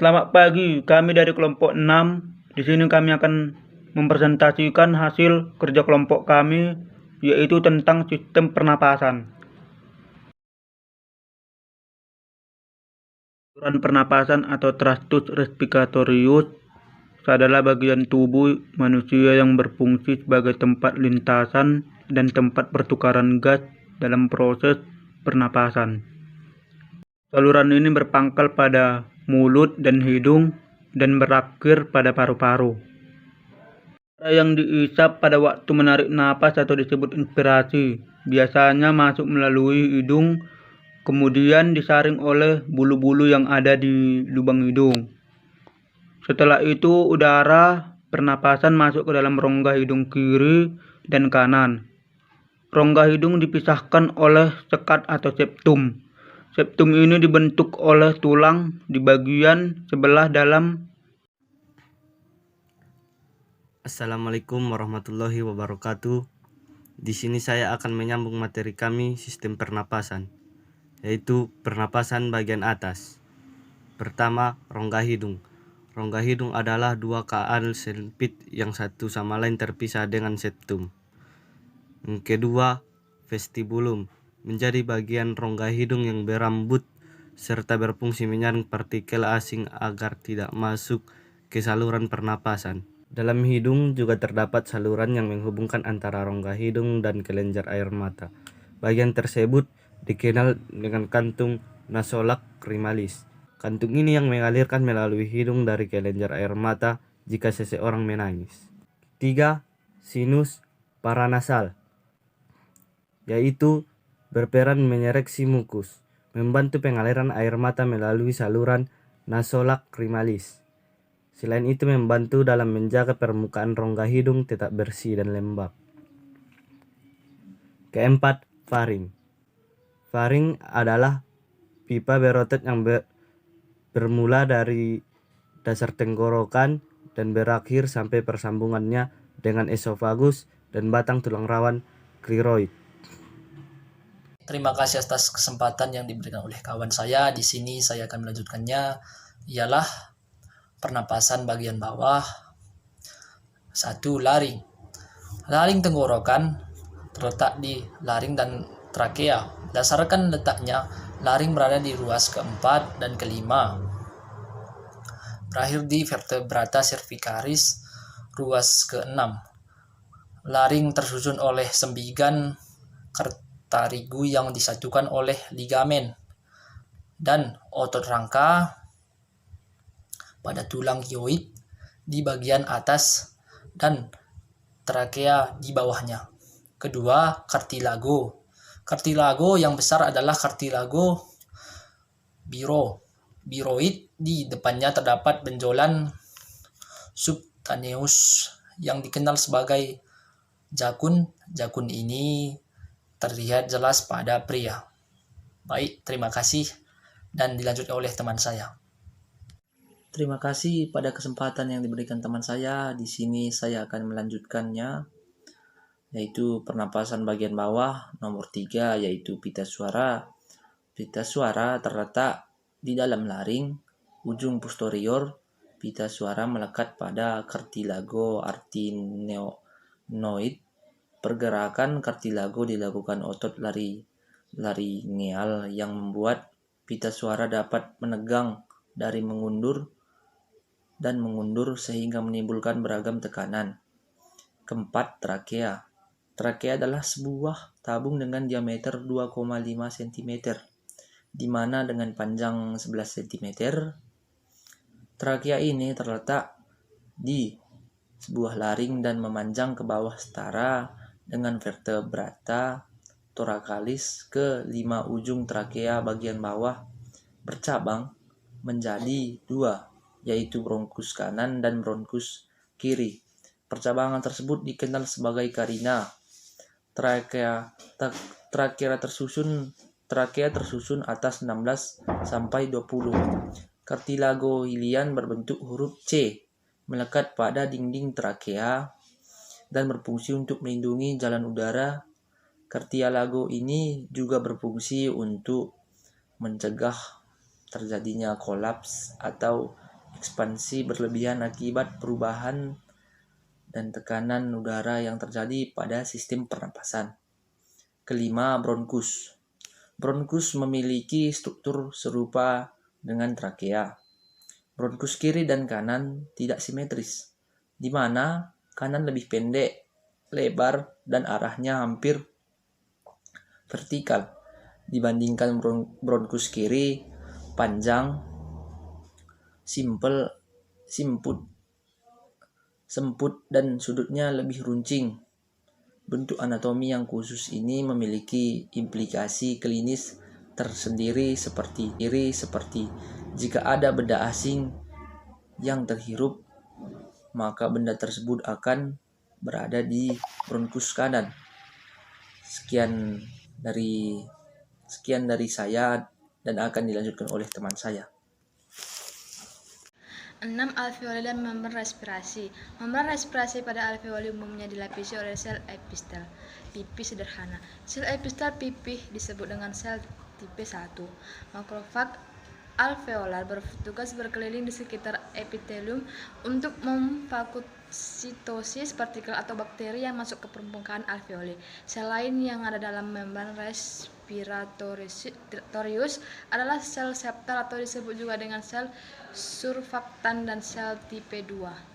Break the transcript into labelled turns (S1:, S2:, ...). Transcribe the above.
S1: Selamat pagi, kami dari kelompok 6. Di sini kami akan mempresentasikan hasil kerja kelompok kami, yaitu tentang sistem pernapasan. Saluran pernapasan atau tractus respiratorius adalah bagian tubuh manusia yang berfungsi sebagai tempat lintasan dan tempat pertukaran gas dalam proses pernapasan. Saluran ini berpangkal pada mulut dan hidung dan berakhir pada paru-paru. Udara yang diisap pada waktu menarik napas atau disebut inspirasi biasanya masuk melalui hidung, kemudian disaring oleh bulu-bulu yang ada di lubang hidung. Setelah itu, udara pernapasan masuk ke dalam rongga hidung kiri dan kanan. Rongga hidung dipisahkan oleh sekat atau septum. Septum ini dibentuk oleh tulang di bagian sebelah dalam.
S2: Assalamualaikum warahmatullahi wabarakatuh. Di sini saya akan menyambung materi kami sistem pernapasan, yaitu pernapasan bagian atas. Pertama, rongga hidung. Rongga hidung adalah dua kanal sempit yang satu sama lain terpisah dengan septum. Yang kedua, vestibulum, menjadi bagian rongga hidung yang berambut serta berfungsi menyaring partikel asing agar tidak masuk ke saluran pernapasan. Dalam hidung juga terdapat saluran yang menghubungkan antara rongga hidung dan kelenjar air mata. Bagian tersebut dikenal dengan kantung nasolacrimalis. Kantung ini yang mengalirkan melalui hidung dari kelenjar air mata jika seseorang menangis. 3. Sinus paranasal, yaitu berperan menyereksi mukus, membantu pengaliran air mata melalui saluran nasolacrimalis. Selain itu membantu dalam menjaga permukaan rongga hidung tetap bersih dan lembab. Keempat, faring. Faring adalah pipa berotot yang bermula dari dasar tenggorokan dan berakhir sampai persambungannya dengan esofagus dan batang tulang rawan kriroid.
S3: Terima kasih atas kesempatan yang diberikan oleh kawan saya. Di sini saya akan melanjutkannya, ialah pernapasan bagian bawah. 1. Laring. Laring tenggorokan terletak di laring dan trakea. Berdasarkan letaknya, laring berada di ruas keempat dan kelima. Berakhir di vertebrata cervicalis, ruas keenam. Laring tersusun oleh sembigan kartarigu yang disatukan oleh ligamen dan otot rangka pada tulang hyoid di bagian atas dan trakea di bawahnya. Kedua, kartilago. Kartilago yang besar adalah kartilago biroid. Di depannya terdapat benjolan subtaneus yang dikenal sebagai jakun. Jakun ini terlihat jelas pada pria. Baik, terima kasih dan dilanjutkan oleh teman saya. Terima kasih pada kesempatan yang diberikan teman saya. Di sini saya akan melanjutkannya, yaitu pernapasan bagian bawah nomor 3, yaitu pita suara. Pita suara terletak di dalam laring. Ujung posterior pita suara melekat pada kartilago arytenoid. Pergerakan kartilago dilakukan otot laringeal yang membuat pita suara dapat menegang dari mengundur dan mengundur sehingga menimbulkan beragam tekanan. Keempat, trakea. Trakea adalah sebuah tabung dengan diameter 2,5 cm, di mana dengan panjang 11 cm. Trakea ini terletak di sebuah laring dan memanjang ke bawah setara dengan vertebrata thoracalis. Ke-5 ujung trakea bagian bawah bercabang menjadi 2, yaitu bronkus kanan dan bronkus kiri. Percabangan tersebut dikenal sebagai karina. Trakea tersusun atas 16 sampai 20. Kartilago hilian berbentuk huruf C, melekat pada dinding trakea dan berfungsi untuk melindungi jalan udara. Kartilago ini juga berfungsi untuk mencegah terjadinya kolaps atau ekspansi berlebihan akibat perubahan dan tekanan udara yang terjadi pada sistem pernapasan. Kelima, bronkus. Bronkus memiliki struktur serupa dengan trakea. Bronkus kiri dan kanan tidak simetris, di mana kanan lebih pendek, lebar, dan arahnya hampir vertikal dibandingkan bronkus kiri panjang, semput, dan sudutnya lebih runcing. Bentuk anatomi yang khusus ini memiliki implikasi klinis tersendiri seperti jika ada benda asing yang terhirup, maka benda tersebut akan berada di bronkus kanan. Sekian dari saya dan akan dilanjutkan oleh teman saya.
S4: 6. Alveoli dan membran respirasi. Membran respirasi pada alveoli umumnya dilapisi oleh sel epistel pipih sederhana. Sel epistel pipih disebut dengan sel tipe 1. Makrofag alveolar bertugas berkeliling di sekitar epitelium untuk memfagositosis partikel atau bakteri yang masuk ke permukaan alveoli. Sel lain yang ada dalam membran respiratorius adalah sel septal atau disebut juga dengan sel surfaktan dan sel tipe 2.